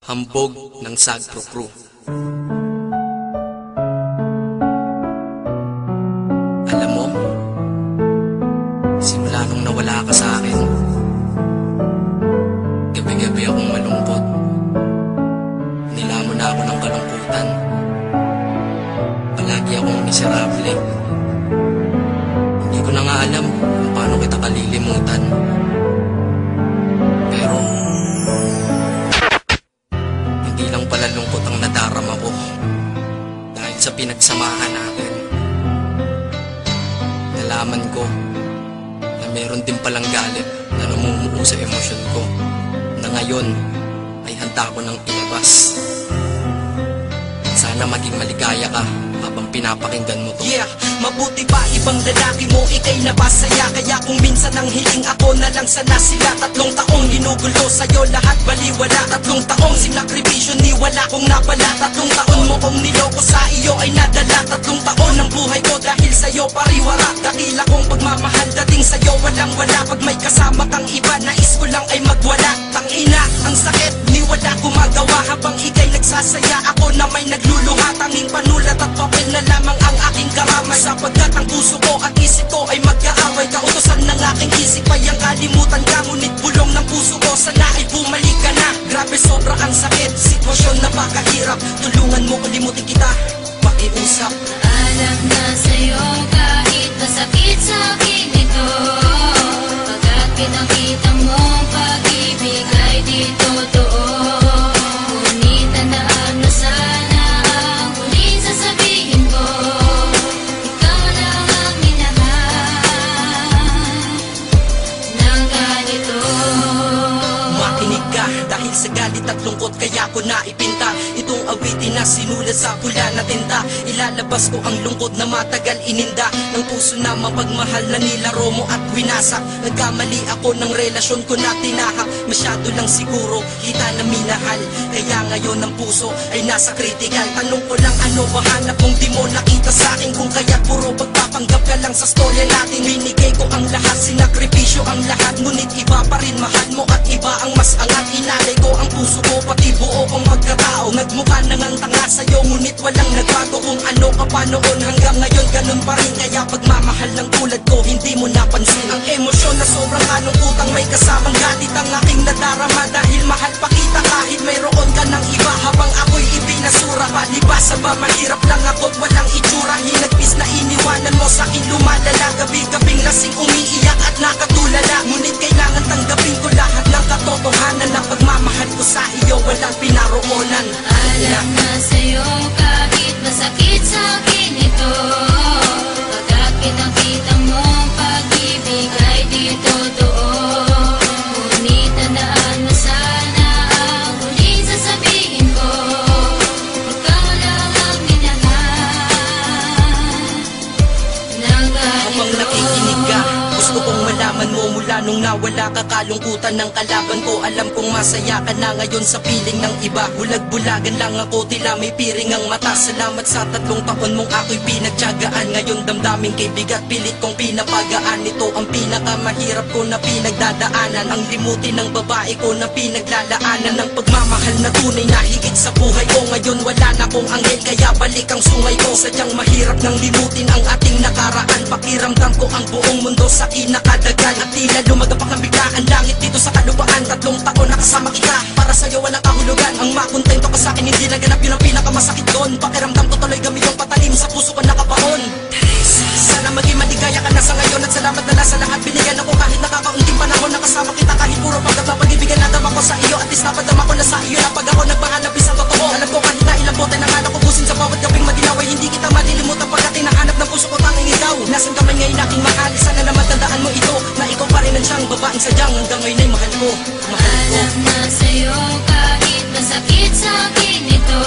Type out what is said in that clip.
Hambog ng Sagpro Crew. Alam mo, simula nung nawala ka sa akin, gabi-gabi akong malungkot. Nilamon na ako ng kalungkutan. Palagi akong miserable. Hindi ko na nga alam kung paano kita kalilimutan. Pero hindi lang pala lungkot ang nadarama ko dahil sa pinagsamahan natin. Nalaman ko na meron din palang galit na namumuo sa emosyon ko na ngayon ay handa ko nang ilabas. Sana maging maligaya ka habang pinapakinggan mo to. Yeah, mabuti pa ibang lalaki mo, ikay napasaya. Kaya kung minsan ang hiling ako na lang sana sila. 3 taong ginugulo sa'yo, lahat baliwala. 3 taong sinakripisyo ni wala kong napala. 3 taon mo kong niloko sa iyo ay nadala. 3 taon ng buhay ko dahil sa'yo pariwara. Dakila kong pagmamahal dating sa'yo walang wala. Pag may kasama kang iba, nais ko lang ay magwala. Tangina, ang sakit, ni wala gumagawa. Habang ikay nagsasaya, ako na may nagluluha. Tanging panulat at papel na lamang ang aking karamay. Sapagkat ang puso ko at isip ko ay magkaaway. Kautosan ng aking isip ay ang kalimutan ka. Ngunit bulong ng puso ko, sana ay bumalik ka na. Grabe sobra ang sakit, sitwasyon na pakahirap. Tulungan mo kalimutin kita, pakiusap. Alam na sa'yo kahit masakit sa'kin ito. Pagkat pinakita mong pag-ibig ay di totoo. Ngunit tandaan mo sana ang huling sasabihin ko. Ikaw lang ang minahal ng ganito. Makinig ka, dahil sa galit at lungkot kaya ko naipinta itong awitin na sinulat sa pula na tinta. Ilalabas ko ang lungkot na matagal ininda ng puso na mapagmahal na nilaro mo at winasak. Nagkamali ako ng relasyon ko na tinahak. Masyado lang siguro kita na minahal, kaya ngayon ang puso ay nasa critical. Tanong ko lang, ano ba hanap kung di mo nakita sa'kin? Kung kaya puro pagpapanggap ka lang sa storya natin. Binigay ko ang lahat, sinakripisyo ang lahat. Ngunit iba pa rin mahal mo at iba ang mas angat. Inalay ko ang puso ko, pati buo kong pagkatao. Nagmukha nang ang tanga sa'yo, ngunit walang nagbago. Kung ano ka pa noon hanggang ngayon ganun pa rin. Kaya pagmamahal ng tulad ko hindi mo napansin. Ang emosyon na sobrang kalungkutang may kasamang galit ang aking nadarama. Dahil mahal pa kita kahit mayroon ka ng iba. Habang ako'y ibinasura, palibasa ba mahirap lang ako't walang itsura. Hinagpis na iniwanan mo sa'kin lumalala. Gabi-gabing lasing umiiyak at nakatulala. Ngunit kailangan tanggapin ko lahat ng katotohanan na pagmamahal ko sa iyo walang pinaroonan. Alam na sa'yo kahit masakit sa'kin ito. Pagkat pinakita mong pag-ibig ay di totoo. Ngunit tandaan mo sana ang huling sasabihin ko. Ikaw lang ang minahal ng Habang ganito. nakikinig ka, gusto kong malaman mo mula nung nawala ka, kalungkutan ng kalaban ko. Alam kong masaya ka na ngayon sa piling ng iba. Bulag-bulagan lang ako, tila may piring ang mata. Salamat sa 3 taon mong ako'y pinagtiyagaan. Ngayon damdamin kay bigat, pilit kong pinapagaan. Ito ang pinakamahirap ko na pinagdadaanan. Ang limutin ng babae ko na pinaglalaanan. Ang pagmamahal na tunay na higit sa buhay ko. Ngayon wala na kong anghel, kaya balik ang sungay ko. Sadyang mahirap nang limutin ang ating nakaraan. Pakiramdam ko ang buong mundo sa kinakadagan. At tila lumagapak ng biglaan langit dito sa kalupaan. 3 taon nakasama kita, para sa'yo walang kahulugan. Ang makontento ka sa'kin hindi naganap, yun ang pinakamasakit doon. Pakiramdam ko tuloy gamiyong patalim sa puso ko nakabaon. Sana maging maligaya ka na sa ngayon. At salamat na lang sa lahat binigyan ako. Kahit nakakaunting panahon nakasama kita. Kahit puro pagkapag-ibigan na dama ko sa iyo. At least napadama ko na sa iyo na pag ako nagpahanap isang totoo. Alam ko kahit na ilang bote na kala ko busin sa bawat gabing madinaw ay hindi kita malilimutan. Pagkat hinahanap ng puso ko tanging ikaw. Nasaan ka man ngayon aking mahal, sana naman tandaan mo ito, na ikaw pa rin ang siyang babaeng sadyang hanggang ngayon ay mahal ko. Mahal ko. Alam na sa'yo kahit masakit sa'kin ito.